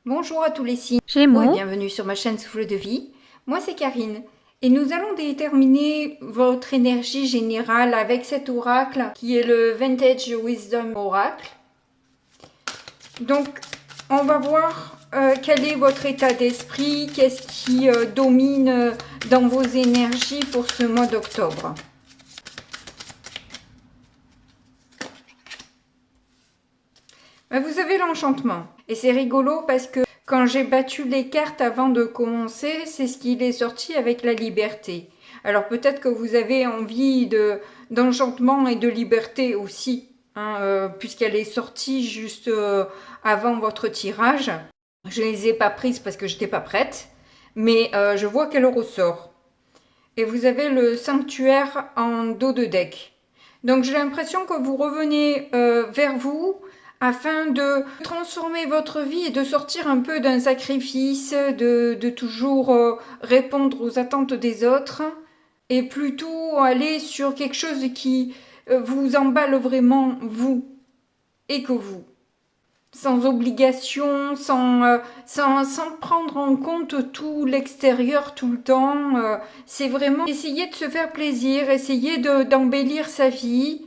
Bonjour à tous les signes et Gémeaux, bienvenue sur ma chaîne Souffle de Vie. Moi c'est Karine et nous allons déterminer votre énergie générale avec cet oracle qui est le Vintage Wisdom Oracle. Donc on va voir quel est votre état d'esprit, qu'est-ce qui domine dans vos énergies pour ce mois d'octobre. Vous avez l'enchantement et c'est rigolo parce que quand j'ai battu les cartes avant de commencer, c'est ce qu'il est sorti avec la liberté. Alors peut-être que vous avez envie d'enchantement et de liberté aussi, hein, puisqu'elle est sortie juste avant votre tirage. Je ne les ai pas prises parce que j'étais pas prête, mais je vois qu'elle ressort. Et vous avez le sanctuaire en dos de deck. Donc j'ai l'impression que vous revenez vers vous afin de transformer votre vie et de sortir un peu d'un sacrifice, de toujours répondre aux attentes des autres et plutôt aller sur quelque chose qui vous emballe vraiment vous et que vous. Sans obligation, sans prendre en compte tout l'extérieur tout le temps. C'est vraiment essayer de se faire plaisir, essayer d'embellir sa vie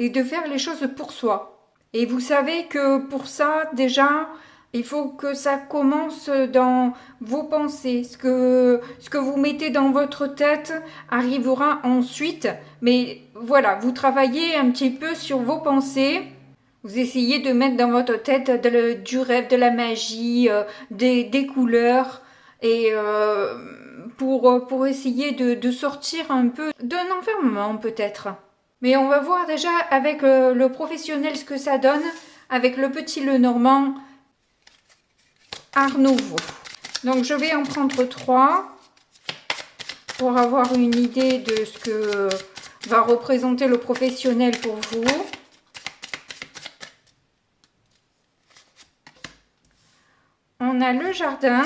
et de faire les choses pour soi. Et vous savez que pour ça, déjà, il faut que ça commence dans vos pensées. Ce que vous mettez dans votre tête arrivera ensuite. Mais voilà, vous travaillez un petit peu sur vos pensées. Vous essayez de mettre dans votre tête du rêve, de la magie, des couleurs. Et pour essayer de sortir un peu d'un enfermement peut-être. Mais on va voir déjà avec le professionnel ce que ça donne avec le petit Lenormand Art Nouveau. Donc je vais en prendre 3 pour avoir une idée de ce que va représenter le professionnel pour vous. On a le jardin.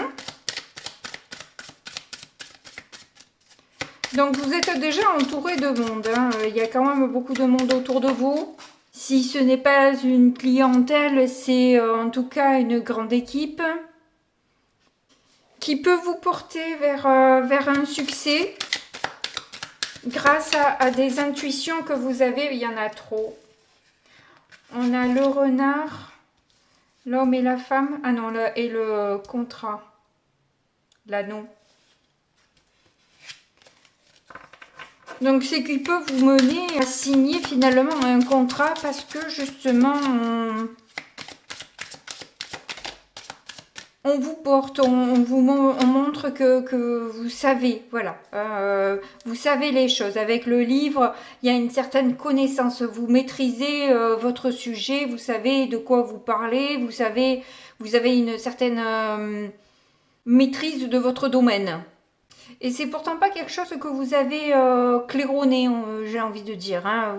Donc vous êtes déjà entouré de monde, hein. Il y a quand même beaucoup de monde autour de vous. Si ce n'est pas une clientèle, c'est en tout cas une grande équipe qui peut vous porter vers un succès grâce à des intuitions que vous avez. Il y en a trop. On a le renard, l'homme et la femme. Ah non, et le contrat, l'anneau. Donc c'est qu'il peut vous mener à signer finalement un contrat parce que justement on vous porte, on montre que vous savez, voilà, vous savez les choses. Avec le livre, il y a une certaine connaissance, vous maîtrisez votre sujet, vous savez de quoi vous parlez, vous avez une certaine maîtrise de votre domaine. Et c'est pourtant pas quelque chose que vous avez claironné, j'ai envie de dire. Hein.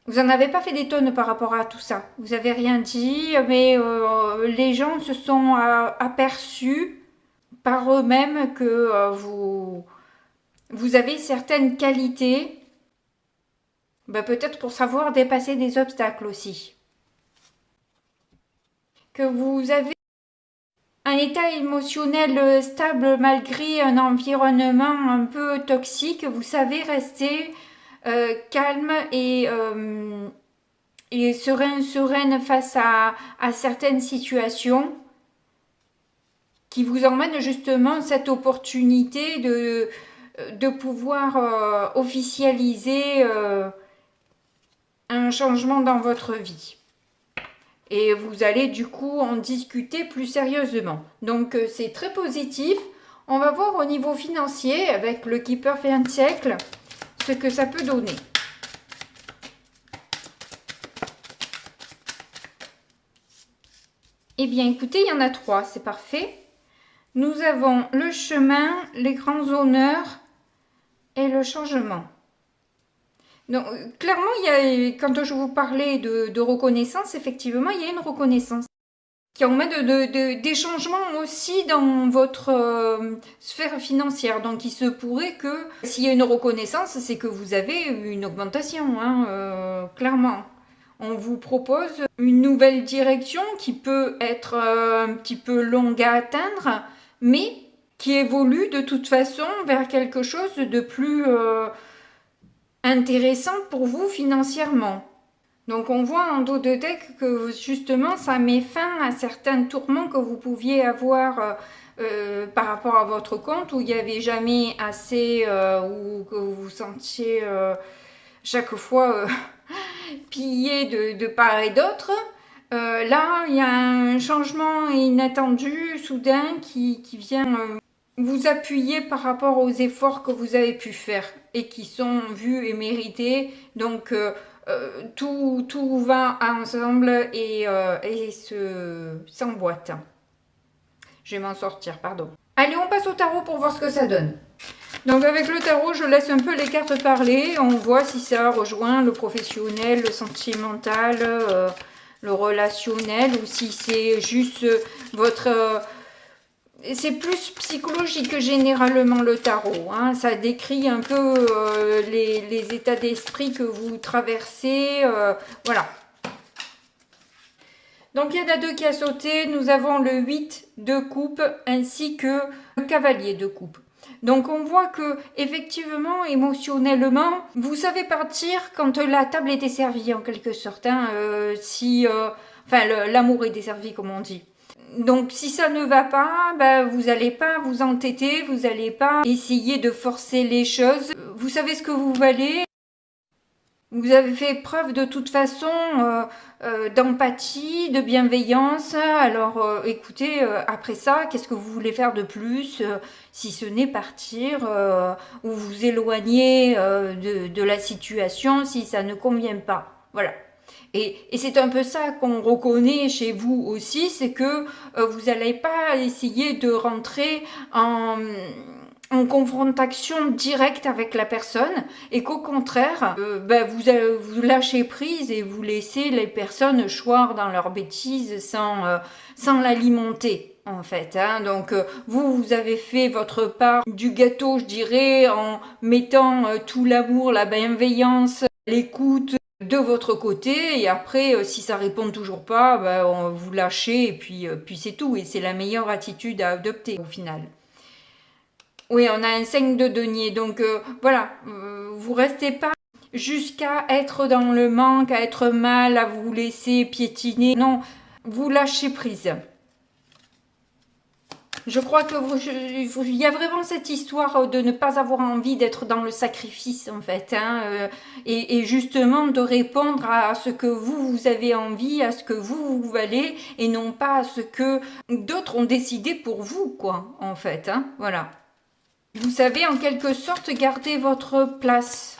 Vous en avez pas fait des tonnes par rapport à tout ça. Vous avez rien dit, mais les gens se sont aperçus par eux-mêmes que vous avez certaines qualités, ben, peut-être pour savoir dépasser des obstacles aussi. Que vous avez un état émotionnel stable malgré un environnement un peu toxique, vous savez rester calme et sereine face à certaines situations qui vous emmènent justement cette opportunité de pouvoir officialiser un changement dans votre vie. Et vous allez du coup en discuter plus sérieusement. Donc c'est très positif. On va voir au niveau financier avec le Keeper fait un siècle ce que ça peut donner. Eh bien écoutez, il y en a 3, c'est parfait. Nous avons le chemin, les grands honneurs et le changement. Donc, clairement, quand je vous parlais de reconnaissance, effectivement, il y a une reconnaissance qui emmène des changements aussi dans votre sphère financière. Donc il se pourrait que s'il y a une reconnaissance, c'est que vous avez une augmentation, hein, clairement. On vous propose une nouvelle direction qui peut être un petit peu longue à atteindre, mais qui évolue de toute façon vers quelque chose de plus intéressant pour vous financièrement. Donc on voit en dos de deck que justement ça met fin à certains tourments que vous pouviez avoir par rapport à votre compte, où il n'y avait jamais assez, ou que vous vous sentiez chaque fois pillé de part et d'autre. Là, il y a un changement inattendu, soudain, qui vient vous appuyer par rapport aux efforts que vous avez pu faire et qui sont vus et mérités. Donc, tout va ensemble et s'emboîte. Je vais m'en sortir, pardon. Allez, on passe au tarot pour voir ce que ça donne. Donc avec le tarot, je laisse un peu les cartes parler. On voit si ça rejoint le professionnel, le sentimental, le relationnel, ou si c'est juste votre... c'est plus psychologique généralement le tarot. Hein. Ça décrit un peu les états d'esprit que vous traversez. Voilà. Donc il y en a deux qui a sauté. Nous avons le 8 de coupe ainsi que le cavalier de coupe. Donc on voit que effectivement, émotionnellement, vous savez partir quand la table était servie en quelque sorte. Hein, enfin, l'amour est desservi comme on dit. Donc si ça ne va pas, vous n'allez pas vous entêter, vous n'allez pas essayer de forcer les choses. Vous savez ce que vous valez. Vous avez fait preuve de toute façon d'empathie, de bienveillance. Alors écoutez, après ça, qu'est-ce que vous voulez faire de plus si ce n'est partir ou vous éloigner de la situation si ça ne convient pas. Voilà. Et c'est un peu ça qu'on reconnaît chez vous aussi, c'est que vous n'allez pas essayer de rentrer en confrontation directe avec la personne et qu'au contraire, vous lâchez prise et vous laissez les personnes choir dans leurs bêtises sans l'alimenter. En fait, hein. Donc vous avez fait votre part du gâteau, je dirais, en mettant tout l'amour, la bienveillance, l'écoute de votre côté, et après si ça répond toujours pas, vous lâchez et puis c'est tout, et c'est la meilleure attitude à adopter au final. Oui, on a un 5 de denier, donc voilà, vous restez pas jusqu'à être dans le manque, à être mal, à vous laisser piétiner. Non, vous lâchez prise. Je crois que il y a vraiment cette histoire de ne pas avoir envie d'être dans le sacrifice en fait, hein, et justement de répondre à ce que vous avez envie, à ce que vous valez, et non pas à ce que d'autres ont décidé pour vous, quoi, en fait, hein, voilà. Vous savez en quelque sorte garder votre place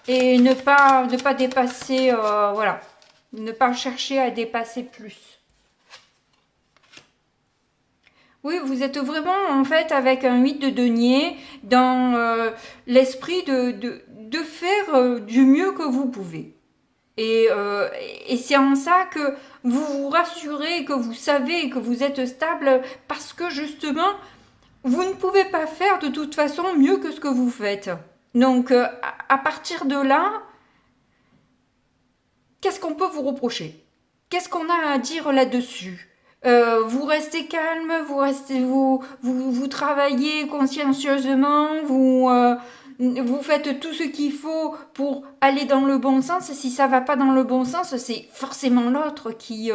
et ne pas dépasser, voilà, ne pas chercher à dépasser plus. Oui, vous êtes vraiment en fait avec un 8 de denier dans l'esprit de faire du mieux que vous pouvez. Et c'est en ça que vous vous rassurez, que vous savez que vous êtes stable parce que justement, vous ne pouvez pas faire de toute façon mieux que ce que vous faites. Donc à partir de là, qu'est-ce qu'on peut vous reprocher? Qu'est-ce qu'on a à dire là-dessus? Vous restez calme, vous travaillez consciencieusement, vous faites tout ce qu'il faut pour aller dans le bon sens. Si ça va pas dans le bon sens, c'est forcément l'autre qui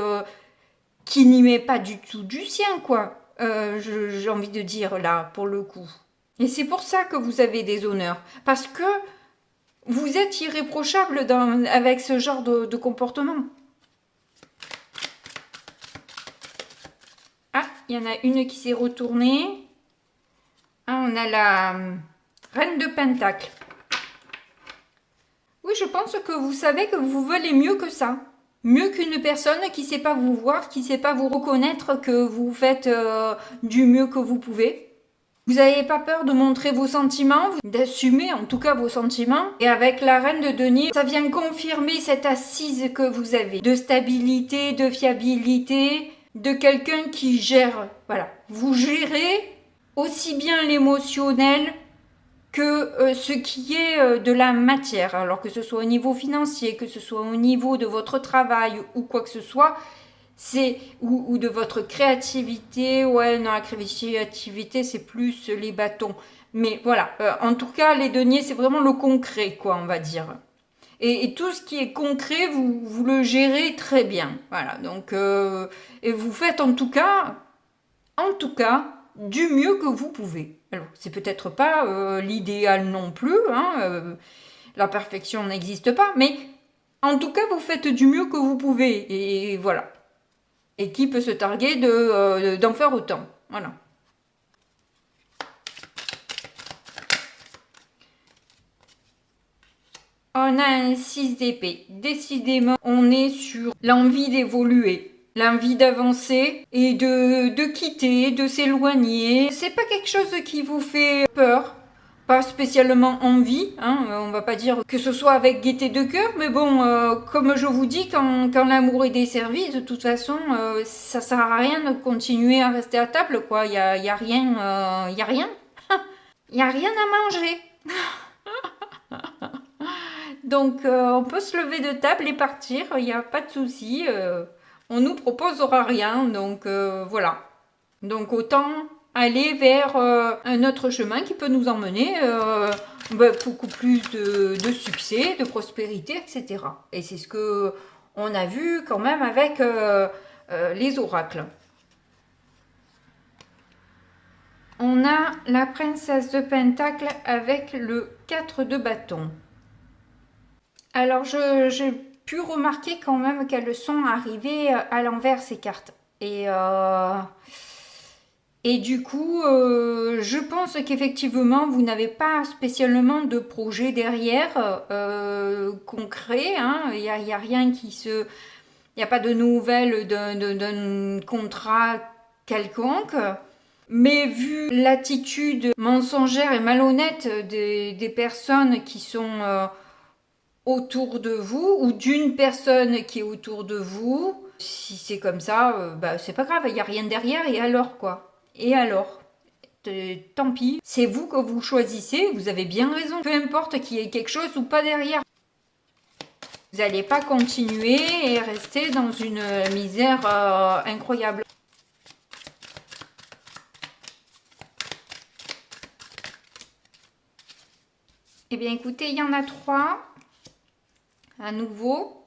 n'y met pas du tout du sien, quoi. J'ai envie de dire là, pour le coup. Et c'est pour ça que vous avez des honneurs, parce que vous êtes irréprochable avec ce genre de comportement. Ah, il y en a une qui s'est retournée. Ah, on a la reine de Pentacle. Oui, je pense que vous savez que vous valez mieux que ça. Mieux qu'une personne qui ne sait pas vous voir, qui ne sait pas vous reconnaître que vous faites du mieux que vous pouvez. Vous n'avez pas peur de montrer vos sentiments, d'assumer en tout cas vos sentiments. Et avec la reine de denier, ça vient confirmer cette assise que vous avez. De stabilité, de fiabilité, de quelqu'un qui gère. Voilà, vous gérez aussi bien l'émotionnel que ce qui est de la matière, alors que ce soit au niveau financier, que ce soit au niveau de votre travail ou quoi que ce soit, ou de votre créativité. Ouais, non, la créativité, c'est plus les bâtons. Mais voilà, en tout cas, les deniers, c'est vraiment le concret, quoi, on va dire. Et tout ce qui est concret, vous le gérez très bien. Voilà, donc, et vous faites en tout cas, du mieux que vous pouvez. Alors, c'est peut-être pas l'idéal non plus, hein, la perfection n'existe pas, mais en tout cas, vous faites du mieux que vous pouvez. Et voilà. Et qui peut se targuer d'en faire autant? Voilà. On a un 6 d'épée. Décidément, on est sur l'envie d'évoluer, l'envie d'avancer et de quitter, de s'éloigner. C'est pas quelque chose qui vous fait peur, pas spécialement envie, hein. On va pas dire que ce soit avec gaieté de cœur, mais bon, comme je vous dis, quand l'amour est desservi, de toute façon, ça sert à rien de continuer à rester à table, quoi. Y a rien, y a rien, y a rien à manger. Donc, on peut se lever de table et partir, il n'y a pas de souci. On nous proposera rien, donc voilà. Donc, autant aller vers un autre chemin qui peut nous emmener beaucoup plus de succès, de prospérité, etc. Et c'est ce que on a vu quand même avec les oracles. On a la princesse de Pentacle avec le 4 de bâton. Alors, j'ai pu remarquer quand même qu'elles sont arrivées à l'envers, ces cartes. Et du coup, je pense qu'effectivement, vous n'avez pas spécialement de projet derrière concret. Hein. Il y a rien qui se... Il n'y a pas de nouvelles d'un contrat quelconque. Mais vu l'attitude mensongère et malhonnête des personnes qui sont autour de vous ou d'une personne qui est autour de vous, si c'est comme ça, bah, c'est pas grave, il n'y a rien derrière et alors quoi? Et alors? Tant pis, c'est vous que vous choisissez, vous avez bien raison. Peu importe qu'il y ait quelque chose ou pas derrière. Vous n'allez pas continuer et rester dans une misère incroyable. Eh bien écoutez, il y en a 3. À nouveau,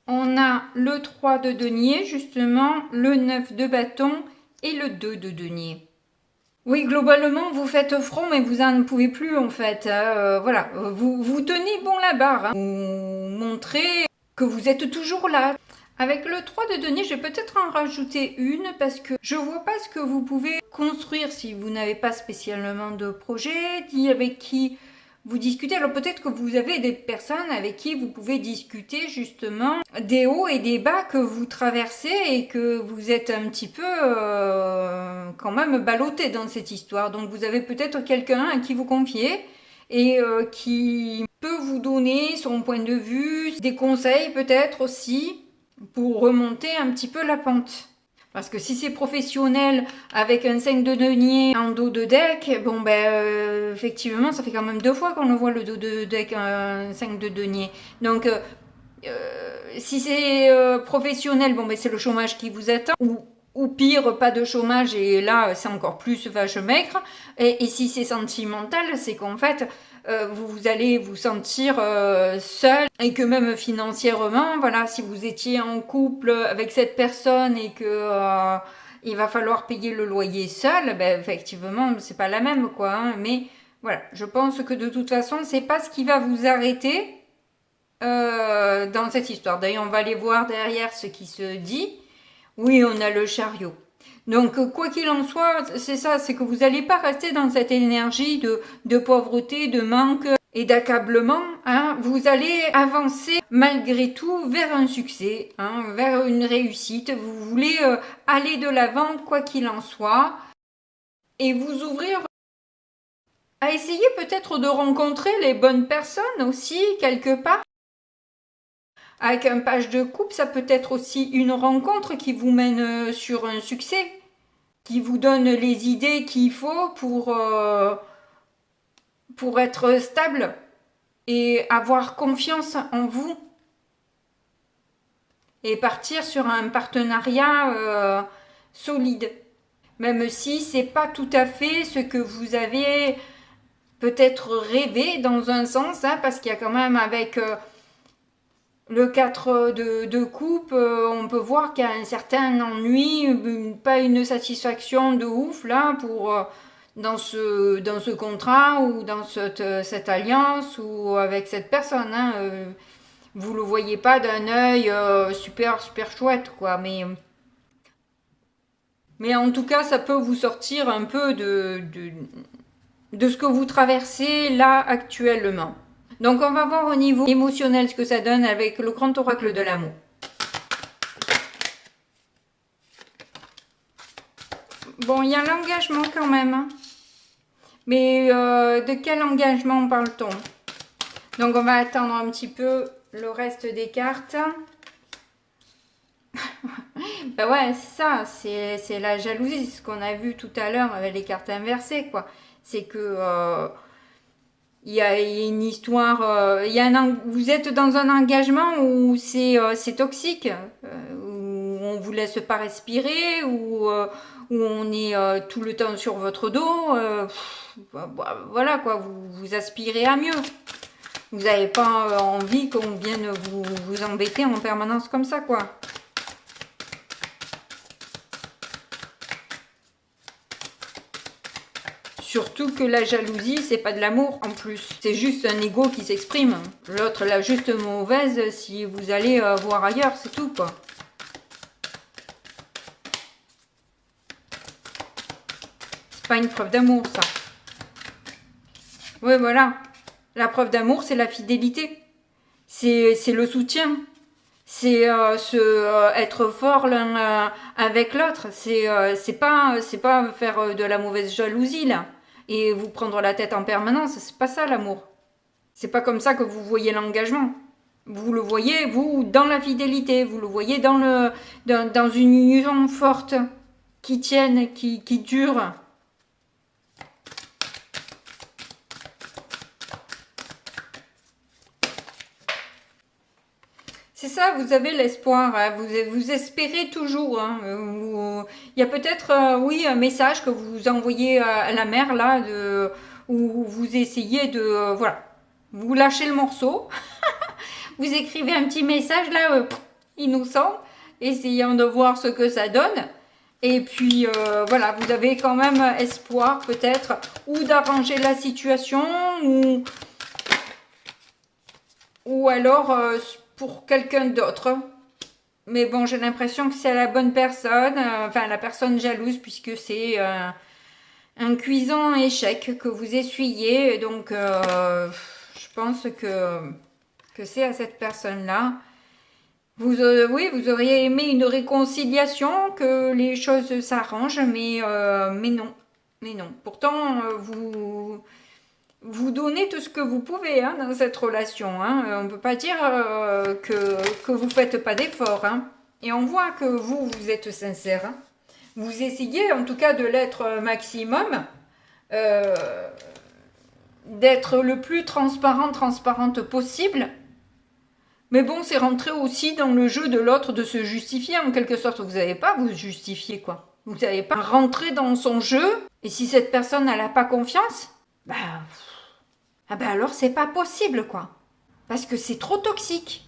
on a le 3 de denier, justement, le 9 de bâton et le 2 de denier. Oui, globalement, vous faites front, mais vous n'en pouvez plus, en fait. Voilà, vous tenez bon la barre. Hein. Vous montrez que vous êtes toujours là. Avec le 3 de denier, je vais peut-être en rajouter une parce que je vois pas ce que vous pouvez construire si vous n'avez pas spécialement de projet, ni avec qui vous discutez. Alors peut-être que vous avez des personnes avec qui vous pouvez discuter justement des hauts et des bas que vous traversez et que vous êtes un petit peu quand même ballotté dans cette histoire. Donc vous avez peut-être quelqu'un à qui vous confier et qui peut vous donner son point de vue, des conseils peut-être aussi pour remonter un petit peu la pente. Parce que si c'est professionnel avec un 5 de denier en dos de deck, bon ben effectivement ça fait quand même 2 fois qu'on le voit le dos de deck un 5 de denier. Donc si c'est professionnel, bon ben c'est le chômage qui vous attend. Ou pire, pas de chômage et là c'est encore plus vache maigre. Et si c'est sentimental, c'est qu'en fait vous allez vous sentir seul et que même financièrement, voilà, si vous étiez en couple avec cette personne et que il va falloir payer le loyer seul, ben effectivement c'est pas la même quoi. Hein, mais voilà, je pense que de toute façon c'est pas ce qui va vous arrêter dans cette histoire. D'ailleurs on va aller voir derrière ce qui se dit. Oui, on a le chariot. Donc, quoi qu'il en soit, c'est ça, c'est que vous n'allez pas rester dans cette énergie de pauvreté, de manque et d'accablement. Hein. Vous allez avancer malgré tout vers un succès, hein, vers une réussite. Vous voulez aller de l'avant, quoi qu'il en soit, et vous ouvrir à essayer peut-être de rencontrer les bonnes personnes aussi, quelque part. Avec un page de coupe, ça peut être aussi une rencontre qui vous mène sur un succès, qui vous donne les idées qu'il faut pour être stable et avoir confiance en vous et partir sur un partenariat solide. Même si c'est pas tout à fait ce que vous avez peut-être rêvé dans un sens, hein, parce qu'il y a quand même avec le 4 de coupe, on peut voir qu'il y a un certain ennui, pas une satisfaction de ouf là pour dans ce contrat ou dans cette alliance ou avec cette personne. Hein, vous le voyez pas d'un œil super chouette quoi, mais en tout cas ça peut vous sortir un peu de ce que vous traversez là actuellement. Donc on va voir au niveau émotionnel ce que ça donne avec le grand oracle de l'amour. Bon, il y a l'engagement quand même. Hein. Mais de quel engagement parle-t-on? Donc on va attendre un petit peu le reste des cartes. Ben ouais, c'est ça, c'est la jalousie, ce qu'on a vu tout à l'heure avec les cartes inversées, quoi. C'est que il y a une histoire, vous êtes dans un engagement où c'est toxique, où on vous laisse pas respirer, où on est tout le temps sur votre dos. Voilà quoi, vous aspirez à mieux. Vous n'avez pas envie qu'on vienne vous embêter en permanence comme ça, quoi. Surtout que la jalousie, c'est pas de l'amour en plus. C'est juste un ego qui s'exprime. L'autre, la juste mauvaise, si vous allez voir ailleurs, c'est tout, quoi. C'est pas une preuve d'amour, ça. Oui, voilà. La preuve d'amour, c'est la fidélité. C'est le soutien. C'est être fort l'un avec l'autre. C'est pas faire de la mauvaise jalousie, là. Et vous prendre la tête en permanence, c'est pas ça l'amour. C'est pas comme ça que vous voyez l'engagement. Vous le voyez, vous, dans la fidélité, vous le voyez dans une union forte, qui tienne, qui dure. C'est ça, vous avez l'espoir, hein, vous espérez toujours. Hein, il y a peut-être, oui, un message que vous envoyez à la mère, là, où vous essayez de, voilà, vous lâchez le morceau, vous écrivez un petit message, là, innocent, essayant de voir ce que ça donne. Et puis, voilà, vous avez quand même espoir, peut-être, ou d'arranger la situation, ou alors pour quelqu'un d'autre. Mais bon, j'ai l'impression que c'est la bonne personne, enfin la personne jalouse, puisque c'est un cuisant échec que vous essuyez. Donc, je pense que c'est à cette personne-là. Oui, vous auriez aimé une réconciliation, que les choses s'arrangent, mais non. Mais non. Pourtant, vous donnez tout ce que vous pouvez hein, dans cette relation. Hein. On ne peut pas dire que vous ne faites pas d'efforts. Hein. Et on voit que vous êtes sincère. Hein. Vous essayez en tout cas de l'être maximum, d'être le plus transparente possible. Mais bon, c'est rentrer aussi dans le jeu de l'autre de se justifier en quelque sorte. Vous n'avez pas à vous justifier quoi. Vous n'avez pas à rentrer dans son jeu. Et si cette personne n'a pas confiance, alors c'est pas possible quoi. Parce que c'est trop toxique.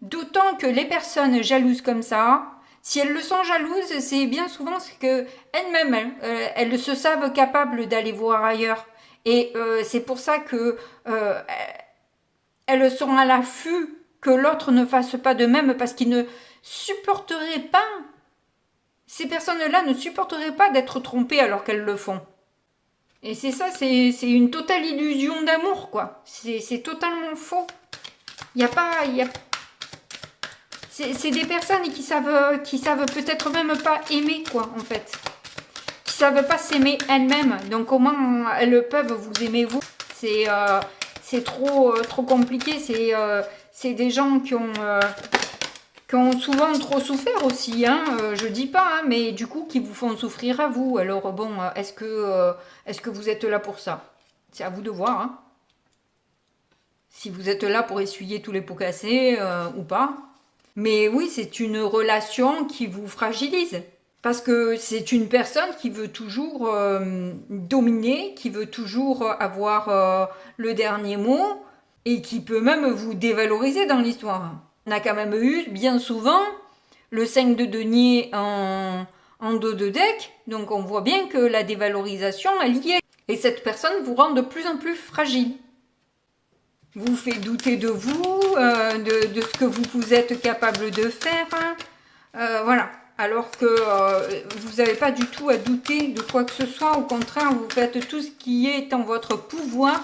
D'autant que les personnes jalouses comme ça, si elles le sont jalouses, c'est bien souvent ce que elles-mêmes, elles se savent capables d'aller voir ailleurs. Et c'est pour ça que elles sont à l'affût que l'autre ne fasse pas de même parce qu'ils ne supporteraient pas. Ces personnes-là ne supporteraient pas d'être trompées alors qu'elles le font. Et c'est ça, c'est une totale illusion d'amour, quoi. C'est totalement faux. C'est des personnes qui savent peut-être même pas aimer, quoi, en fait. Qui savent pas s'aimer elles-mêmes. Donc comment elles peuvent vous aimer, vous? C'est trop compliqué. C'est des gens qui ont souvent trop souffert aussi, hein, je dis pas, hein, mais du coup qui vous font souffrir à vous. Alors bon, est-ce que vous êtes là pour ça? C'est à vous de voir. Hein. Si vous êtes là pour essuyer tous les pots cassés ou pas. Mais oui, c'est une relation qui vous fragilise. Parce que c'est une personne qui veut toujours dominer, qui veut toujours avoir le dernier mot et qui peut même vous dévaloriser dans l'histoire. On a quand même eu bien souvent le 5 de denier en dos de deck, donc on voit bien que la dévalorisation, elle y est. Et cette personne vous rend de plus en plus fragile. Vous fait douter de vous, de ce que vous êtes capable de faire. Voilà. Alors que vous n'avez pas du tout à douter de quoi que ce soit. Au contraire, vous faites tout ce qui est en votre pouvoir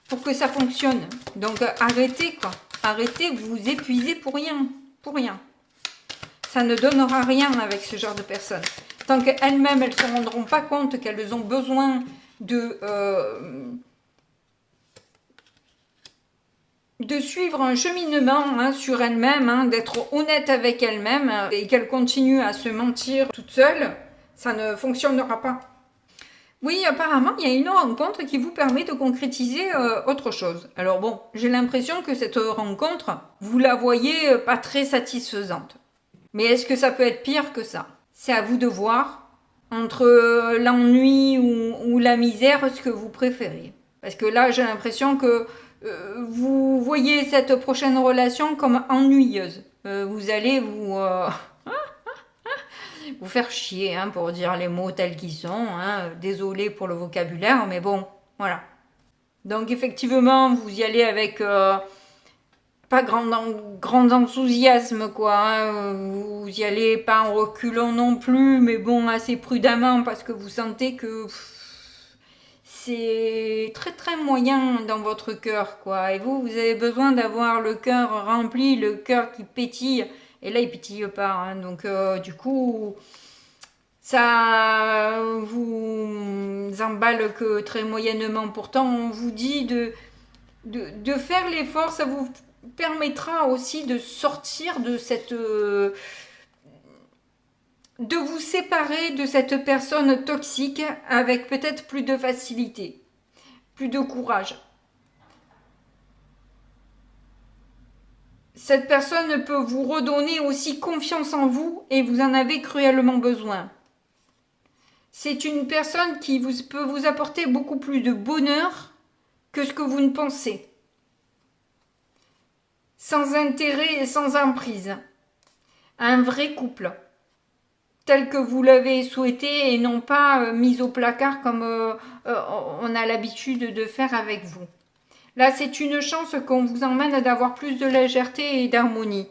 pour que ça fonctionne. Donc arrêtez quoi. Arrêtez, vous vous épuisez pour rien. Pour rien. Ça ne donnera rien avec ce genre de personnes. Tant qu'elles-mêmes, elles ne se rendront pas compte qu'elles ont besoin de suivre un cheminement sur elles-mêmes, d'être honnête avec elles-mêmes et qu'elles continuent à se mentir toutes seules, ça ne fonctionnera pas. Oui, apparemment, il y a une rencontre qui vous permet de concrétiser autre chose. Alors bon, j'ai l'impression que cette rencontre, vous la voyez pas très satisfaisante. Mais est-ce que ça peut être pire que ça? C'est à vous de voir entre l'ennui ou la misère ce que vous préférez. Parce que là, j'ai l'impression que vous voyez cette prochaine relation comme ennuyeuse. Vous allez vous faire chier, pour dire les mots tels qu'ils sont. Désolé pour le vocabulaire, mais bon, voilà. Donc effectivement, vous y allez avec pas grand enthousiasme, quoi. Vous y allez pas en reculant non plus, mais bon, assez prudemment, parce que vous sentez que c'est très très moyen dans votre cœur, quoi. Et vous avez besoin d'avoir le cœur rempli, le cœur qui pétille. Et là, il pétille pas. Donc, du coup, ça vous emballe que très moyennement. Pourtant, on vous dit de faire l'effort. Ça vous permettra aussi de sortir de cette... de vous séparer de cette personne toxique avec peut-être plus de facilité, plus de courage. Cette personne peut vous redonner aussi confiance en vous et vous en avez cruellement besoin. C'est une personne qui peut vous apporter beaucoup plus de bonheur que ce que vous ne pensez. Sans intérêt et sans emprise. Un vrai couple. Tel que vous l'avez souhaité et non pas mis au placard comme on a l'habitude de faire avec vous. Là, c'est une chance qu'on vous emmène d'avoir plus de légèreté et d'harmonie.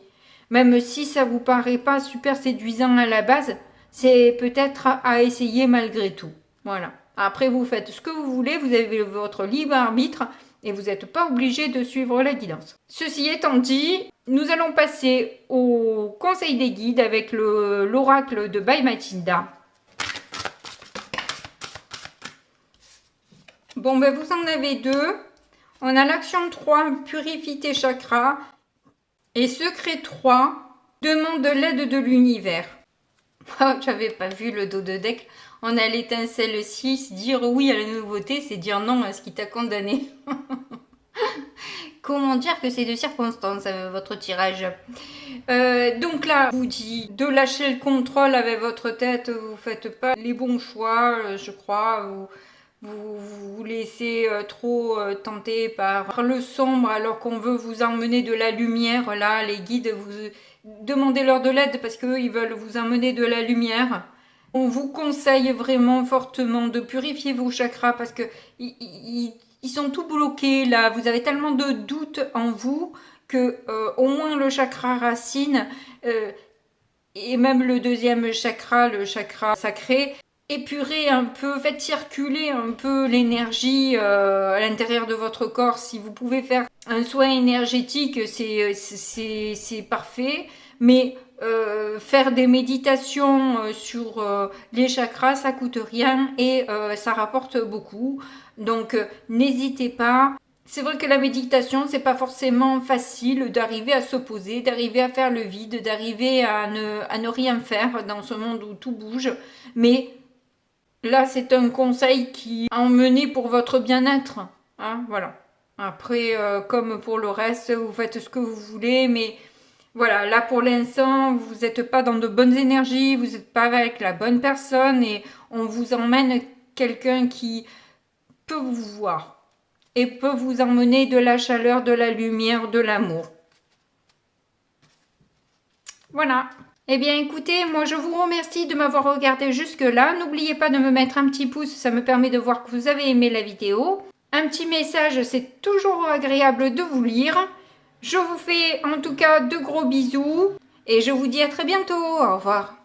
Même si ça vous paraît pas super séduisant à la base, c'est peut-être à essayer malgré tout. Voilà. Après, vous faites ce que vous voulez, vous avez votre libre arbitre et vous n'êtes pas obligé de suivre la guidance. Ceci étant dit, nous allons passer au conseil des guides avec l'oracle de By Mathilda. Bon, ben vous en avez deux. On a l'action 3, purifie tes chakras. Et secret 3, demande l'aide de l'univers. Oh, j'avais pas vu le dos de deck. On a l'étincelle 6, dire oui à la nouveauté, c'est dire non à ce qui t'a condamné. Comment dire que c'est de circonstance, votre tirage. Donc là, je vous dis de lâcher le contrôle avec votre tête, vous faites pas les bons choix, je crois. Vous vous laissez trop tenter par le sombre alors qu'on veut vous emmener de la lumière. Là, les guides, vous demandez-leur de l'aide parce qu'eux, ils veulent vous emmener de la lumière. On vous conseille vraiment fortement de purifier vos chakras parce que ils sont tout bloqués là. Vous avez tellement de doutes en vous que au moins le chakra racine et même le deuxième chakra, le chakra sacré, épurez un peu, faites circuler un peu l'énergie à l'intérieur de votre corps. Si vous pouvez faire un soin énergétique, c'est parfait. Mais faire des méditations sur les chakras, ça coûte rien et ça rapporte beaucoup. Donc n'hésitez pas. C'est vrai que la méditation, c'est pas forcément facile d'arriver à se poser, d'arriver à faire le vide, d'arriver à ne rien faire dans ce monde où tout bouge. Mais là, c'est un conseil qui est emmené pour votre bien-être. Voilà. Après, comme pour le reste, vous faites ce que vous voulez, mais voilà, là pour l'instant, vous n'êtes pas dans de bonnes énergies, vous n'êtes pas avec la bonne personne et on vous emmène quelqu'un qui peut vous voir et peut vous emmener de la chaleur, de la lumière, de l'amour. Voilà. Eh bien écoutez, moi je vous remercie de m'avoir regardé jusque-là. N'oubliez pas de me mettre un petit pouce, ça me permet de voir que vous avez aimé la vidéo. Un petit message, c'est toujours agréable de vous lire. Je vous fais en tout cas de gros bisous et je vous dis à très bientôt. Au revoir.